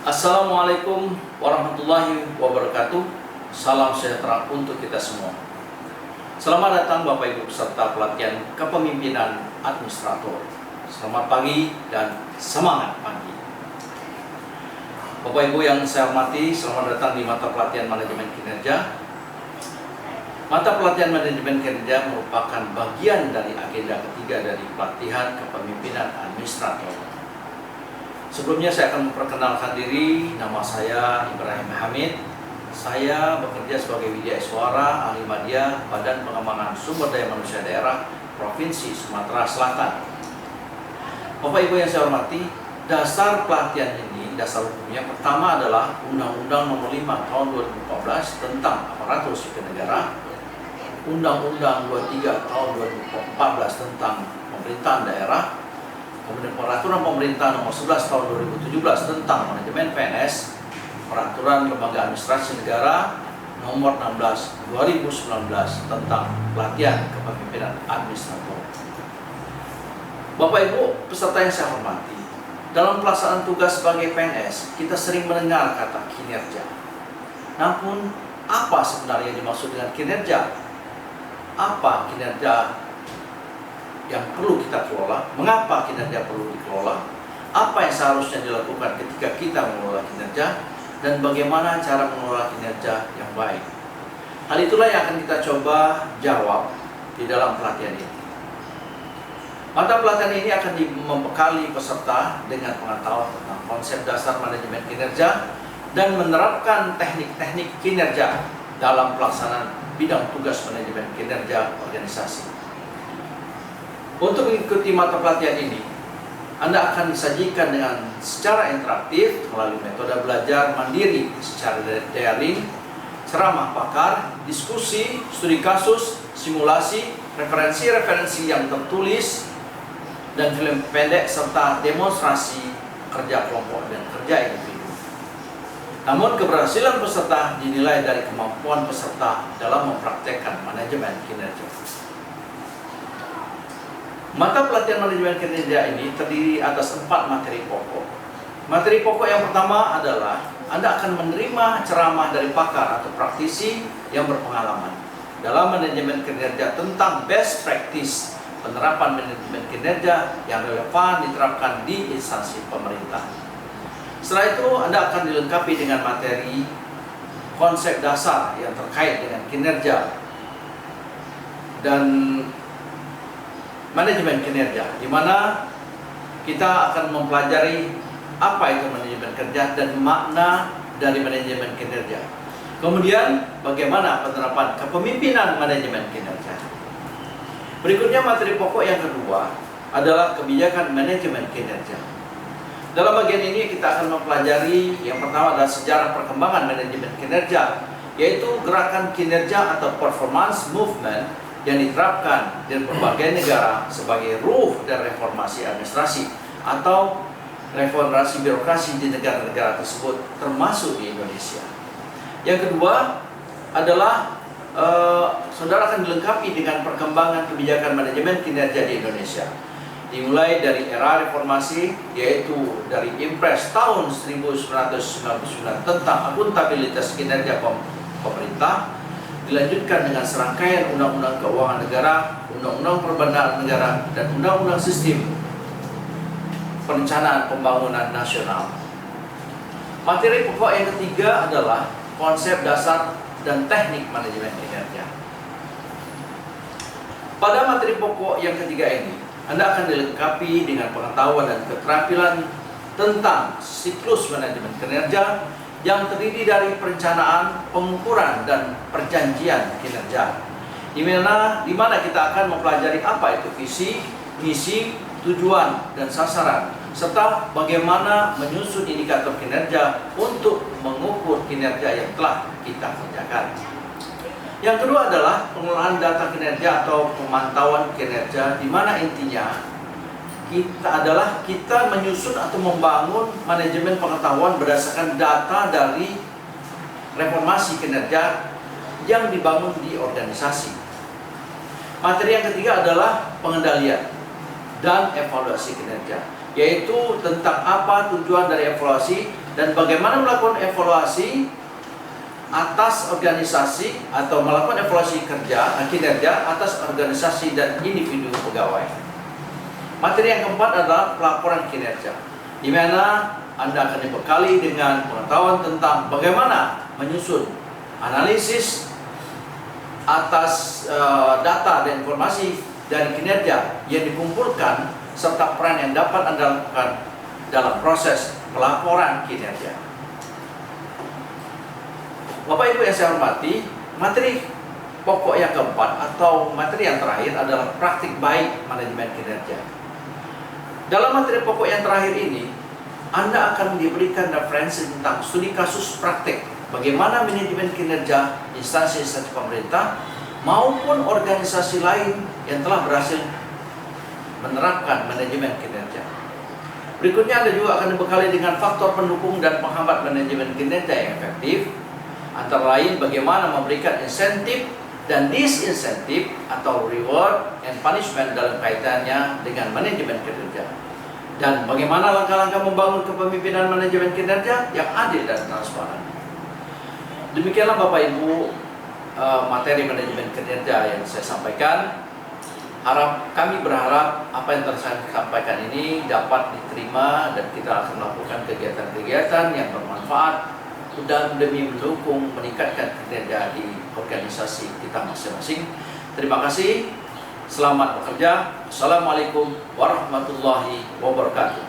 Assalamualaikum warahmatullahi wabarakatuh. Salam sejahtera untuk kita semua. Selamat datang Bapak Ibu peserta pelatihan kepemimpinan administrator. Selamat pagi dan semangat pagi. Bapak Ibu yang saya hormati, selamat datang di mata pelatihan manajemen kinerja. Mata pelatihan manajemen kinerja merupakan bagian dari agenda ketiga dari pelatihan kepemimpinan administrator. Sebelumnya saya akan memperkenalkan diri. Nama saya Ibrahim Hamid. Saya bekerja sebagai Widya Iswara, ahli media Badan Pengembangan Sumber Daya Manusia Daerah Provinsi Sumatera Selatan. Bapak Ibu yang saya hormati, dasar pelatihan ini, dasar hukumnya pertama adalah Undang-Undang Nomor 5 Tahun 2014 tentang Aparatur Sipil Negara, Undang-Undang 23 Tahun 2014 tentang Pemerintahan Daerah, kemudian Peraturan Pemerintah Nomor 11 Tahun 2017 tentang Manajemen PNS, Peraturan Lembaga Administrasi Negara Nomor 16 2019 tentang Pelatihan Kepemimpinan Administrator. Bapak Ibu peserta yang saya hormati, dalam pelaksanaan tugas sebagai PNS, kita sering mendengar kata kinerja. Namun, apa sebenarnya dimaksud dengan kinerja? Apa kinerja yang perlu kita kelola, mengapa kinerja perlu dikelola, apa yang seharusnya dilakukan ketika kita mengelola kinerja, dan bagaimana cara mengelola kinerja yang baik. Hal itulah yang akan kita coba jawab di dalam pelatihan ini. Mata pelatihan ini akan membekali peserta dengan pengetahuan tentang konsep dasar manajemen kinerja dan menerapkan teknik-teknik kinerja dalam pelaksanaan bidang tugas manajemen kinerja organisasi. Untuk mengikuti mata pelatihan ini, Anda akan disajikan dengan secara interaktif melalui metode belajar mandiri secara daring, ceramah pakar, diskusi, studi kasus, simulasi, referensi-referensi yang tertulis, dan film pendek serta demonstrasi kerja kelompok dan kerja individu. Namun keberhasilan peserta dinilai dari kemampuan peserta dalam mempraktekkan manajemen kinerja. Mata pelatihan manajemen kinerja ini terdiri atas 4 materi pokok. Materi pokok yang pertama adalah Anda akan menerima ceramah dari pakar atau praktisi yang berpengalaman dalam manajemen kinerja tentang best practice penerapan manajemen kinerja yang relevan diterapkan di instansi pemerintah. Setelah itu Anda akan dilengkapi dengan materi konsep dasar yang terkait dengan kinerja dan manajemen kinerja, di mana kita akan mempelajari apa itu manajemen kinerja dan makna dari manajemen kinerja. Kemudian bagaimana penerapan kepemimpinan manajemen kinerja. Berikutnya materi pokok yang kedua adalah kebijakan manajemen kinerja. Dalam bagian ini kita akan mempelajari yang pertama adalah sejarah perkembangan manajemen kinerja, yaitu gerakan kinerja atau performance movement yang diterapkan di berbagai negara sebagai ruh dan reformasi administrasi atau reformasi birokrasi di negara-negara tersebut, termasuk di Indonesia. Yang kedua adalah saudara akan dilengkapi dengan perkembangan kebijakan manajemen kinerja di Indonesia, dimulai dari era reformasi, yaitu dari Impres tahun 1999 tentang akuntabilitas kinerja pemerintah, dilanjutkan dengan serangkaian undang-undang keuangan negara, undang-undang perbendaharaan negara, dan undang-undang sistem perencanaan pembangunan nasional. Materi pokok yang ketiga adalah konsep dasar dan teknik manajemen kinerja. Pada materi pokok yang ketiga ini, Anda akan dilengkapi dengan pengetahuan dan keterampilan tentang siklus manajemen kinerja yang terdiri dari perencanaan, pengukuran, dan perjanjian kinerja. Di mana kita akan mempelajari apa itu visi, misi, tujuan, dan sasaran, serta bagaimana menyusun indikator kinerja untuk mengukur kinerja yang telah kita kerjakan. Yang kedua adalah pengelolaan data kinerja atau pemantauan kinerja, di mana intinya kita menyusun atau membangun manajemen pengetahuan berdasarkan data dari reformasi kinerja yang dibangun di organisasi. Materi yang ketiga adalah pengendalian dan evaluasi kinerja, yaitu tentang apa tujuan dari evaluasi dan bagaimana melakukan evaluasi atas organisasi atau melakukan evaluasi kinerja atas organisasi dan individu pegawai. Materi yang keempat adalah pelaporan kinerja, di mana Anda akan dibekali dengan pengetahuan tentang bagaimana menyusun analisis atas data dan informasi dari kinerja yang dikumpulkan serta peran yang dapat Anda lakukan dalam proses pelaporan kinerja. Bapak Ibu yang saya hormati, materi pokok yang keempat atau materi yang terakhir adalah praktik baik manajemen kinerja. Dalam materi pokok yang terakhir ini, Anda akan diberikan referensi tentang studi kasus praktik bagaimana manajemen kinerja instansi-instansi pemerintah maupun organisasi lain yang telah berhasil menerapkan manajemen kinerja. Berikutnya Anda juga akan dibekali dengan faktor pendukung dan penghambat manajemen kinerja yang efektif, antara lain bagaimana memberikan insentif dan disinsentif atau reward and punishment dalam kaitannya dengan manajemen kinerja, dan bagaimana langkah-langkah membangun kepemimpinan manajemen kinerja yang adil dan transparan. Demikianlah Bapak Ibu materi manajemen kinerja yang saya sampaikan. Kami berharap apa yang telah saya sampaikan ini dapat diterima dan kita akan melakukan kegiatan-kegiatan yang bermanfaat dan demi mendukung meningkatkan kinerja di organisasi kita masing-masing. Terima kasih. Selamat bekerja. Assalamualaikum warahmatullahi wabarakatuh.